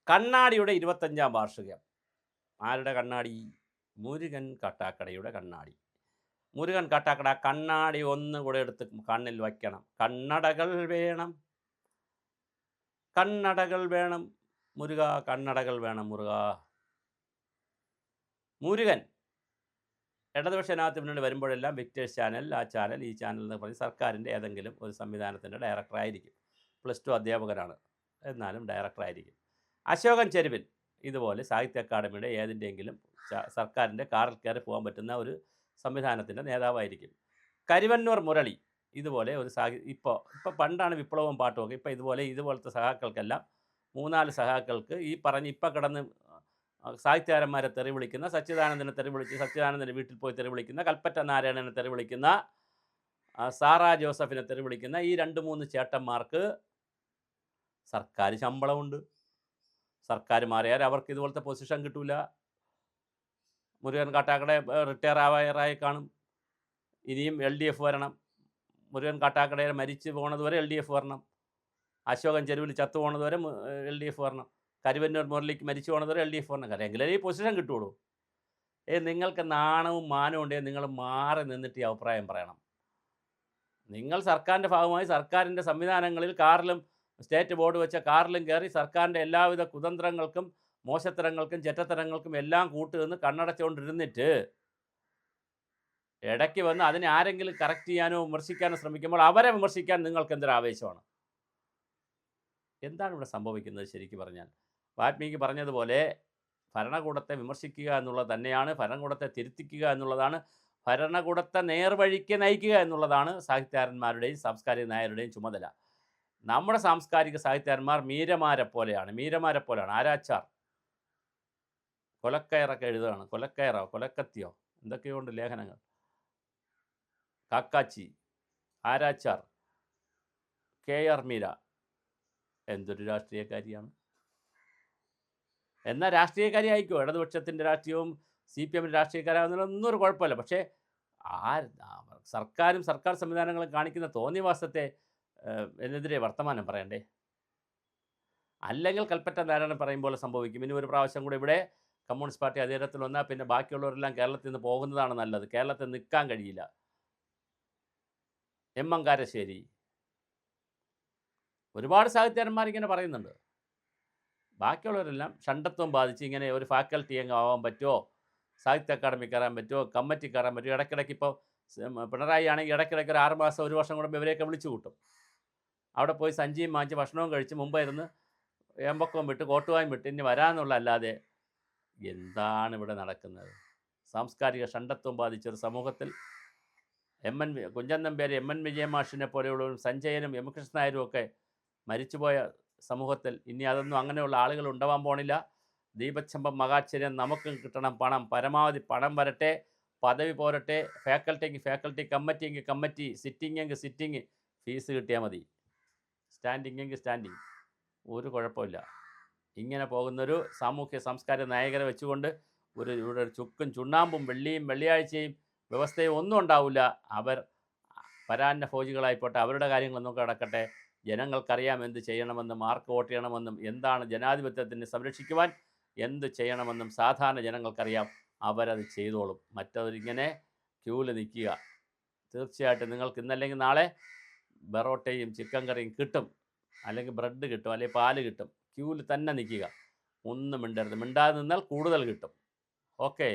കണ്ണാടിയുടെ 25-ാം വാർഷികം. ആരുടെ കണ്ണാടി? മുരുകൻ കാട്ടാക്കടയുടെ കണ്ണാടി. മുരുകൻ കാട്ടാക്കട കണ്ണാടി ഒന്നുകൂടെ എടുത്ത് കണ്ണിൽ വയ്ക്കണം. കണ്ണടകൾ വേണം, കണ്ണടകൾ വേണം മുരുക, കണ്ണടകൾ വേണം മുരുക. മുരുകൻ ഇടതുപക്ഷ ജനാധിപത്യത്തിന് വരുമ്പോഴെല്ലാം വിക്ടേഴ്സ് ചാനൽ, ആ ചാനൽ, ഈ ചാനൽ എന്ന് പറഞ്ഞ് സർക്കാരിൻ്റെ ഏതെങ്കിലും ഒരു സംവിധാനത്തിൻ്റെ ഡയറക്ടറായിരിക്കും. +2 അധ്യാപകനാണ്, എന്നാലും ഡയറക്ടറായിരിക്കും. അശോകൻ ചെരുവിൽ ഇതുപോലെ സാഹിത്യ അക്കാദമിയുടെ ഏതിൻ്റെയെങ്കിലും സർക്കാരിൻ്റെ കാറിൽ കയറി പോകാൻ പറ്റുന്ന ഒരു സംവിധാനത്തിൻ്റെ നേതാവായിരിക്കും. കരുവന്നൂർ മുരളി ഇതുപോലെ ഒരു ഇപ്പോൾ പണ്ടാണ് വിപ്ലവവും പാട്ടുമൊക്കെ, ഇതുപോലത്തെ സഹാക്കൾക്കെല്ലാം 3-4 സഹാക്കൾക്ക് ഈ പറഞ്ഞ് ഇപ്പം കിടന്ന് സാഹിത്യകാരന്മാരെ തെറി വിളിക്കുന്ന, സച്ചിദാനന്ദനെ തെറി വിളിച്ച് സച്ചിദാനന്ദൻ്റെ വീട്ടിൽ പോയി തെറി വിളിക്കുന്ന, കൽപ്പറ്റ നാരായണനെ തെറി വിളിക്കുന്ന, സാറാ ജോസഫിനെ തെറി വിളിക്കുന്ന ഈ 2-3 ചേട്ടന്മാർക്ക് സർക്കാർ ശമ്പളമുണ്ട്. സർക്കാർ മാറിയാൽ അവർക്ക് ഇതുപോലത്തെ പൊസിഷൻ കിട്ടൂല. മുരുകൻ കാട്ടാക്കട റിട്ടയർ ആവാറായി കാണും. ഇനിയും LDF വരണം. മുരുകൻ കാട്ടാക്കടയെ മരിച്ചു പോണത് വരെ LDF വരണം. അശോകൻ ചെരുവിൽ ചത്തു പോണത് വരെ LDF വരണം. കരുവന്നൂർ മുരളിക്ക് മരിച്ചു പോണത് വരെ LDF വരണം. കാരണം എങ്കിലേ ഈ പൊസിഷൻ കിട്ടുള്ളൂ. നിങ്ങൾക്ക് നാണവും മാനവും ഉണ്ടെങ്കിൽ നിങ്ങൾ മാറി നിന്നിട്ട് ഈ അഭിപ്രായം പറയണം. നിങ്ങൾ സർക്കാരിൻ്റെ ഭാഗമായി സർക്കാരിൻ്റെ സംവിധാനങ്ങളിൽ കാറിലും സ്റ്റേറ്റ് ബോർഡ് വെച്ച കാറിലും കയറി സർക്കാരിൻ്റെ എല്ലാവിധ കുതന്ത്രങ്ങൾക്കും മോശത്തരങ്ങൾക്കും ചെറ്റത്തരങ്ങൾക്കും എല്ലാം കൂട്ടുനിന്ന് കണ്ണടച്ചുകൊണ്ടിരുന്നിട്ട് ഇടയ്ക്ക് വന്ന് അതിനെ ആരെങ്കിലും കറക്റ്റ് ചെയ്യാനോ വിമർശിക്കാനോ ശ്രമിക്കുമ്പോൾ അവരെ വിമർശിക്കാൻ നിങ്ങൾക്ക് എന്തൊരു ആവേശമാണ്. എന്താണ് ഇവിടെ സംഭവിക്കുന്നത്? ശരിക്കും പറഞ്ഞാൽ വാൽമീകി പറഞ്ഞതുപോലെ ഭരണകൂടത്തെ വിമർശിക്കുക എന്നുള്ളത് തന്നെയാണ്, ഭരണകൂടത്തെ തിരുത്തിക്കുക എന്നുള്ളതാണ്, ഭരണകൂടത്തെ നേർവഴിക്ക് നയിക്കുക എന്നുള്ളതാണ് സാഹിത്യകാരന്മാരുടെയും സാംസ്കാരിക നായരുടെയും ചുമതല. നമ്മുടെ സാംസ്കാരിക സാഹിത്യകാരന്മാർ മീരമാരെ പോലെയാണ്. ആരാച്ചാർ കൊലക്കയറൊക്കെ എഴുതുകയാണ്. കൊലക്കയറോ കൊലക്കത്തിയോ എന്തൊക്കെയോ ഉണ്ട് ലേഖനങ്ങൾ. കാക്കാച്ചി, ആരാച്ചാർ, KR മീര എന്തൊരു രാഷ്ട്രീയക്കാരിയാണ്. എന്നാൽ രാഷ്ട്രീയക്കാരി ആയിക്കോ, ഇടതുപക്ഷത്തിൻ്റെ രാഷ്ട്രീയവും CPM രാഷ്ട്രീയക്കാരാകുന്നതിലൊന്നും ഒരു കുഴപ്പമില്ല. പക്ഷേ സർക്കാരും സർക്കാർ സംവിധാനങ്ങളും കാണിക്കുന്ന തോന്നിവാസത്തെ എതിരെ വർത്തമാനം പറയണ്ടേ? അല്ലെങ്കിൽ കൽപ്പറ്റ നാരായണൻ പറയും പോലെ സംഭവിക്കും. ഇനി ഒരു പ്രാവശ്യം കൂടെ ഇവിടെ കമ്മ്യൂണിസ്റ്റ് പാർട്ടി അധികാരത്തിൽ വന്നാൽ പിന്നെ ബാക്കിയുള്ളവരെല്ലാം കേരളത്തിൽ നിന്ന് പോകുന്നതാണ് നല്ലത്. കേരളത്തിൽ നിൽക്കാൻ കഴിയില്ല. M. കാരശ്ശേരി, ഒരുപാട് സാഹിത്യകാരന്മാർ ഇങ്ങനെ പറയുന്നുണ്ട്. ബാക്കിയുള്ളവരെല്ലാം ഷണ്ടത്വം ബാധിച്ച് ഇങ്ങനെ ഒരു ഫാക്കൽറ്റി അങ്ങ് ആവാൻ പറ്റുമോ, സാഹിത്യ അക്കാദമി കയറാൻ പറ്റുമോ, കമ്മിറ്റി കയറാൻ പറ്റുമോ? ഇടയ്ക്കിടയ്ക്ക് ഇപ്പോൾ പിണറായി ആണെങ്കിൽ ഇടയ്ക്കിടയ്ക്ക് ഒരു 6 മാസം 1 വർഷം കൂടുമ്പോൾ ഇവരെയൊക്കെ വിളിച്ചു കൂട്ടും. അവിടെ പോയി സഞ്ചിയും വാങ്ങിച്ച് ഭക്ഷണവും കഴിച്ച് മുമ്പായിരുന്നു ഏമ്പക്കവും വിട്ട് കോട്ടുവായും വിട്ട് ഇനി വരാമെന്നുള്ള അല്ലാതെ എന്താണ് ഇവിടെ നടക്കുന്നത്? സാംസ്കാരിക ഷണ്ടത്വം ബാധിച്ചൊരു സമൂഹത്തിൽ കുഞ്ചൻ നമ്പ്യാരി, MN വിജയമാഷിനെ പോലെയുള്ളവരും സഞ്ജയനും M. കൃഷ്ണൻ നായരും ഒക്കെ മരിച്ചുപോയ സമൂഹത്തിൽ ഇനി അതൊന്നും അങ്ങനെയുള്ള ആളുകൾ ഉണ്ടാവാൻ പോണില്ല. ദീപച്ചമ്പം മഹാശ്ചര്യം നമുക്കും കിട്ടണം പണം, പരമാവധി പണം വരട്ടെ, പദവി പോരട്ടെ, ഫാക്കൽറ്റിക്ക് ഫാക്കൽറ്റി, കമ്മിറ്റിക്ക് കമ്മിറ്റി, സിറ്റിംഗ് എങ്കിൽ സിറ്റിംഗ്, ഫീസ് കിട്ടിയാൽ മതി, സ്റ്റാൻഡിംഗ് എങ്കിൽ സ്റ്റാൻഡിങ്, ഒരു കുഴപ്പമില്ല. ഇങ്ങനെ പോകുന്നൊരു സാമൂഹ്യ സാംസ്കാരിക നായകരെ വെച്ചുകൊണ്ട് ഇവിടെ ഒരു ചുക്കും ചുണ്ണാമ്പും വെള്ളിയാഴ്ചയും വ്യവസ്ഥയും ഒന്നും ഉണ്ടാവില്ല. അവർ പരാന്ന ഭോജികളായിപ്പോട്ടെ, അവരുടെ കാര്യങ്ങളൊന്നും കിടക്കട്ടെ. ജനങ്ങൾക്കറിയാം എന്ത് ചെയ്യണമെന്നും ആർക്ക് വോട്ട് ചെയ്യണമെന്നും എന്താണ് ജനാധിപത്യത്തിന് സംരക്ഷിക്കുവാൻ എന്ത് ചെയ്യണമെന്നും സാധാരണ ജനങ്ങൾക്കറിയാം. അവരത് ചെയ്തോളും. മറ്റവരിങ്ങനെ ക്യൂവിൽ നിൽക്കുക. തീർച്ചയായിട്ടും നിങ്ങൾക്ക് ഇന്നല്ലെങ്കിൽ നാളെ ബെറോട്ടയും ചിക്കൻ കറിയും കിട്ടും, അല്ലെങ്കിൽ ബ്രെഡ് കിട്ടും, അല്ലെങ്കിൽ പാല് കിട്ടും. ക്യൂവിൽ തന്നെ നിൽക്കുക, ഒന്നും മിണ്ടരുത്. മിണ്ടാതെ നിന്നാൽ കൂടുതൽ കിട്ടും. ഓക്കെ.